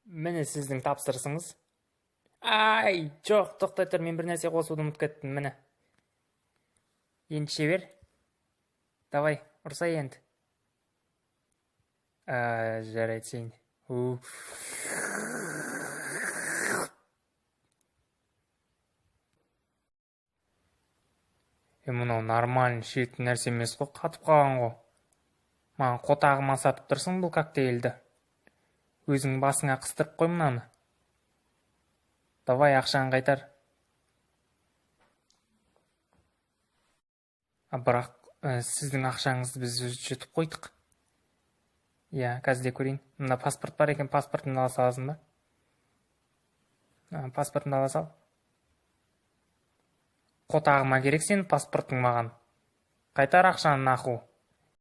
Міне сіздің тапсырысыңыз. Ай, жоқ, тоқтай тұр, мен бір нәрсе қосуды ұмытып кеттім, міне. Енді шебер. Давай, ұрсай енді. Жарайды сен. Мынау нормальный шетін нәрсе емес қой, қатып қалған ғой. Маған қотағыма сатып тұрсың бұл коктейльді. Өзің басыңа қыстырып қой мынаны. Давай, ақшаны қайтар. Бірақ сіздің ақшаңызды біз жұтып қойдық. Иә, қазір де көрейін. Мында паспорт бар екен, паспортымды ала саласың ба? Паспортымды ала сал. Қотағыма керек сенің паспортың маған. Қайтар ақшаны наху.